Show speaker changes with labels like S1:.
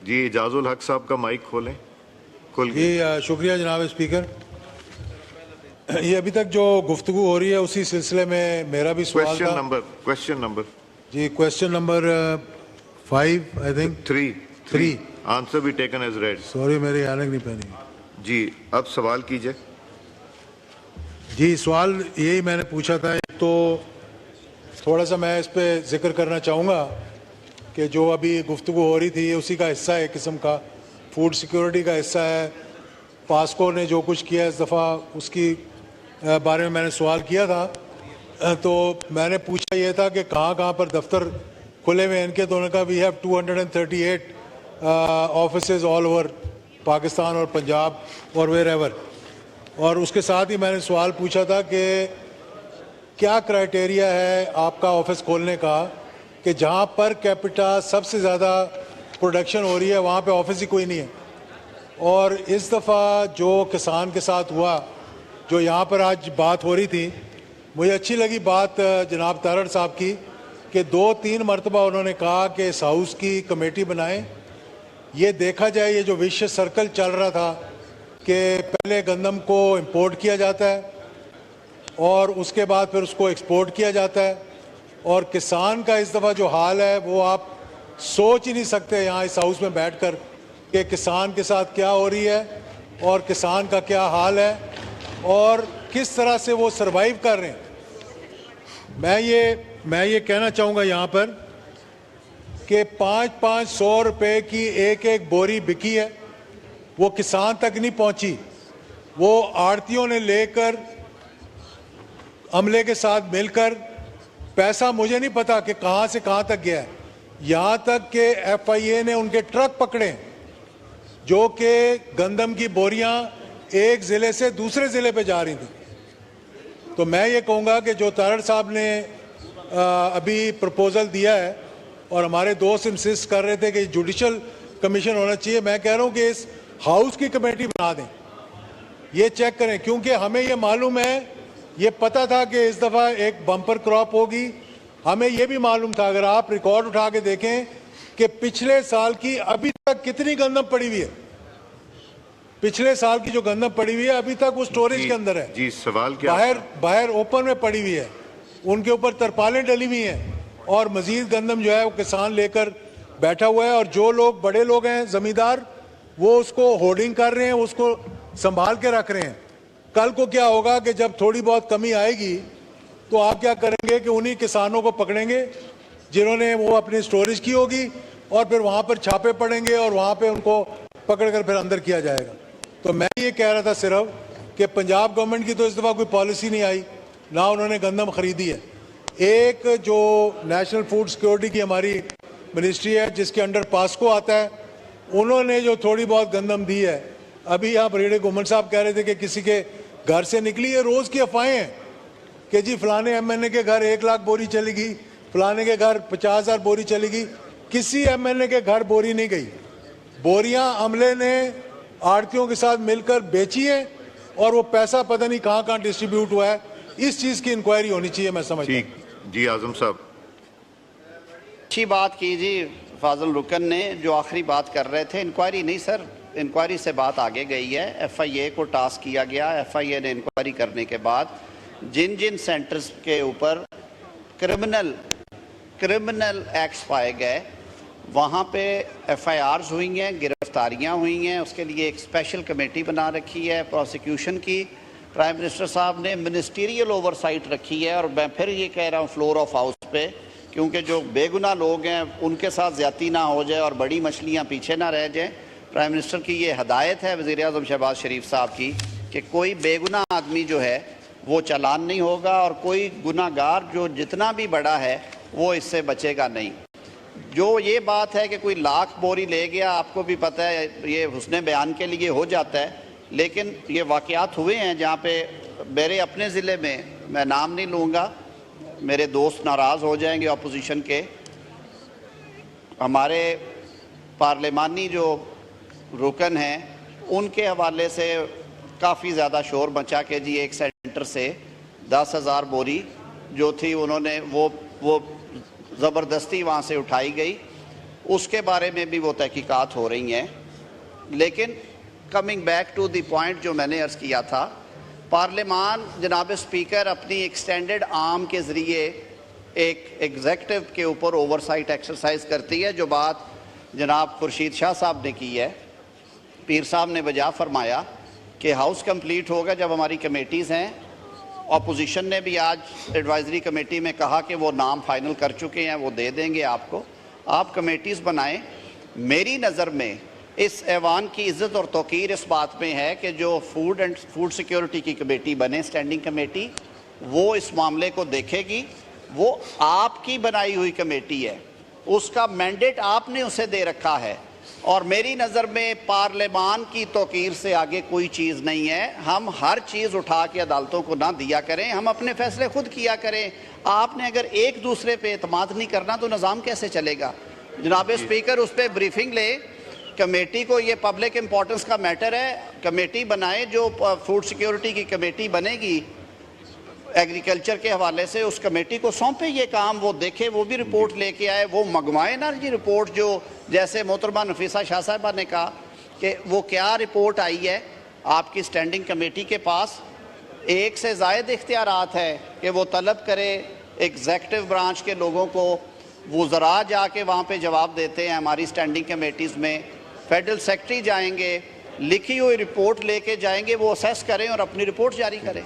S1: जी इजाजुल हक साहब का माइक खोलें।
S2: जी शुक्रिया जनाब स्पीकर। ये अभी तक जो गुफ्तगू हो रही है उसी सिलसिले में मेरा भी सवाल था।
S1: क्वेश्चन नंबर
S2: जी question number 5 I think
S1: 3 answer be taken as red.
S2: Sorry मेरी ऐनक नहीं पहनी।
S1: जी अब सवाल कीजिए।
S2: जी सवाल यही मैंने पूछा था। तो थोड़ा सा मैं इस पे जिक्र करना चाहूँगा कि जो अभी गुफ्तगू हो रही थी उसी का हिस्सा है, किस्म का फूड सिक्योरिटी का हिस्सा है। पास्को ने जो कुछ किया इस दफ़ा उसकी बारे में मैंने सवाल किया था। तो मैंने पूछा ये था कि कहाँ कहाँ पर दफ्तर खुले हुए हैं इनके। तो उन्होंने कहा we have 238 offices all over Pakistan और पंजाब और वेयर एवर। और उसके साथ ही मैंने सवाल पूछा था कि क्या क्राइटेरिया है आपका ऑफिस खोलने का कि जहाँ पर कैपिटा सबसे ज़्यादा प्रोडक्शन हो रही है वहाँ पे ऑफिस ही कोई नहीं है। और इस दफ़ा जो किसान के साथ हुआ, जो यहाँ पर आज बात हो रही थी, मुझे अच्छी लगी बात जनाब तारड़ साहब की कि 2-3 मरतबा उन्होंने कहा कि इस हाउस की कमेटी बनाएं। ये देखा जाए ये जो विशेष सर्कल चल रहा था कि पहले गंदम को इंपोर्ट किया जाता है और उसके बाद फिर उसको एक्सपोर्ट किया जाता है, और किसान का इस दफ़ा जो हाल है वो आप सोच ही नहीं सकते यहाँ इस हाउस में बैठकर कि किसान के साथ क्या हो रही है और किसान का क्या हाल है और किस तरह से वो सरवाइव कर रहे हैं। मैं ये कहना चाहूँगा यहाँ पर कि 500 रुपये की एक बोरी बिकी है, वो किसान तक नहीं पहुँची, वो आड़तियों ने लेकर अमले के साथ मिलकर पैसा मुझे नहीं पता कि कहाँ से कहाँ तक गया है। यहाँ तक कि FIA ने उनके ट्रक पकड़े जो कि गंदम की बोरियां एक ज़िले से दूसरे ज़िले पे जा रही थी। तो मैं ये कहूँगा कि जो तारड़ साहब ने अभी प्रपोज़ल दिया है और हमारे दोस्त इंसिस्ट कर रहे थे कि जुडिशल कमीशन होना चाहिए, मैं कह रहा हूँ कि इस हाउस की कमेटी बना दें, ये चेक करें। क्योंकि हमें ये मालूम है, ये पता था कि इस दफ़ा एक बम्पर क्रॉप होगी। हमें ये भी मालूम था, अगर आप रिकॉर्ड उठा के देखें कि पिछले साल की अभी तक कितनी गंदम पड़ी हुई है, पिछले साल की जो गंदम पड़ी हुई है अभी तक वो स्टोरेज के अंदर है।
S1: जी सवाल क्या?
S2: बाहर ओपन में पड़ी हुई है, उनके ऊपर तरपालें डली हुई हैं और मजीद गंदम जो है वो किसान लेकर बैठा हुआ है। और जो लोग बड़े लोग हैं जमींदार, वो उसको होर्डिंग कर रहे हैं, उसको संभाल के रख रहे हैं। कल को क्या होगा कि जब थोड़ी बहुत कमी आएगी तो आप क्या करेंगे कि उन्हीं किसानों को पकड़ेंगे जिन्होंने वो अपनी स्टोरेज की होगी और फिर वहाँ पर छापे पड़ेंगे और वहाँ पे उनको पकड़ कर फिर अंदर किया जाएगा। तो मैं ये कह रहा था सिर्फ कि पंजाब गवर्नमेंट की तो इस दफ़ा कोई पॉलिसी नहीं आई, ना उन्होंने गंदम खरीदी है। एक जो नेशनल फूड सिक्योरिटी की हमारी मिनिस्ट्री है जिसके अंडर पास्को आता है, उन्होंने जो थोड़ी बहुत गंदम दी है, अभी यहाँ बरीडे घुमन साहब कह रहे थे कि किसी के घर से निकली है, रोज़ की अफवाहें हैं कि जी फलाने MNA के घर 1 लाख बोरी चली गई, फलाने के घर 50,000 बोरी चली गई। किसी MNA के घर बोरी नहीं गई, बोरियां अमले ने आड़तियों के साथ मिलकर बेची है और वो पैसा पता नहीं कहाँ कहाँ डिस्ट्रीब्यूट हुआ है। इस चीज़ की इंक्वायरी होनी चाहिए, मैं समझता हूँ।
S1: ठीक जी आजम साहब,
S3: अच्छी बात की जी फाजल रुकन ने जो आखिरी बात कर रहे थे। इंक्वायरी नहीं सर, इंक्वायरी से बात आगे गई है। FIA को टास्क किया गया, FIA ने इंक्वायरी करने के बाद जिन जिन सेंटर्स के ऊपर क्रिमिनल एक्ट्स पाए गए वहाँ पे FIRs हुई हैं, गिरफ्तारियाँ हुई हैं। उसके लिए एक स्पेशल कमेटी बना रखी है प्रोसिक्यूशन की। प्राइम मिनिस्टर साहब ने मिनिस्टीरियल ओवरसाइट रखी है। और मैं फिर ये कह रहा हूँ फ्लोर ऑफ हाउस पे, क्योंकि जो बेगुनाह लोग हैं उनके साथ ज़्यादती ना हो जाए और बड़ी मछलियाँ पीछे ना रह जाएँ। प्राइम मिनिस्टर की ये हदायत है वज़ीर-ए-आज़म शहबाज शरीफ साहब की कि कोई बेगुनाह आदमी जो है वो चालान नहीं होगा और कोई गुनाहगार जो जितना भी बड़ा है वो इससे बचेगा नहीं। जो ये बात है कि कोई लाख बोरी ले गया, आपको भी पता है ये हुस्ने बयान के लिए हो जाता है, लेकिन ये वाक़यात हुए हैं जहाँ पे मेरे अपने ज़िले में, मैं नाम नहीं लूँगा, मेरे दोस्त नाराज़ हो जाएंगे अपोजिशन के, हमारे पार्लिमानी जो रुकन हैं उनके हवाले से काफ़ी ज़्यादा शोर मचा के जी एक सेंटर से 10,000 बोरी जो थी उन्होंने वो ज़बरदस्ती वहाँ से उठाई गई। उसके बारे में भी वो तहकीकात हो रही हैं। लेकिन coming back to the point जो मैंने अर्ज़ किया था, पार्लियामान जनाब स्पीकर अपनी एक्सटेंडेड आर्म के ज़रिए एक एग्जेक्टिव के ऊपर ओवरसाइट एक्सरसाइज करती है। जो बात जनाब खुर्शीद शाह साहब ने की है, पीर साहब ने वजह फरमाया कि हाउस कंप्लीट होगा जब हमारी कमेटीज़ हैं। अपोजिशन ने भी आज एडवाइजरी कमेटी में कहा कि वो नाम फाइनल कर चुके हैं, वो दे देंगे आपको, आप कमेटीज़ बनाएं। मेरी नज़र में इस ऐवान की इज़्ज़त और तौकीर इस बात में है कि जो फूड सिक्योरिटी की कमेटी बने, स्टैंडिंग कमेटी, वो इस मामले को देखेगी। वो आपकी बनाई हुई कमेटी है, उसका मैंडेट आपने उसे दे रखा है, और मेरी नज़र में पार्लियामान की तौकीर से आगे कोई चीज़ नहीं है। हम हर चीज़ उठा के अदालतों को ना दिया करें, हम अपने फैसले खुद किया करें। आपने अगर एक दूसरे पे एतमाद नहीं करना तो निज़ाम कैसे चलेगा? जनाब स्पीकर उस पर ब्रीफिंग ले, कमेटी को, ये पब्लिक इम्पोर्टेंस का मैटर है, कमेटी बनाए। जो फूड सिक्योरिटी की कमेटी बनेगी एग्रीकल्चर के हवाले से, उस कमेटी को सौंपे ये काम, वो देखे, वो भी रिपोर्ट लेके आए, वो मंगवाए ना जी रिपोर्ट। जो जैसे मोहतरमा नफीसा शाह साहबा ने कहा कि वो क्या रिपोर्ट आई है आपकी स्टैंडिंग कमेटी के पास, एक से ज़ायद इख्तियारात है कि वो तलब करे एग्जेक्टिव ब्रांच के लोगों को, वो ज़रा जाके वहाँ पे जवाब देते हैं हमारी स्टैंडिंग कमेटीज़ में, फेडरल सेक्रेटरी जाएंगे, लिखी हुई रिपोर्ट लेके जाएंगे, वो असेस करें और अपनी रिपोर्ट जारी करें।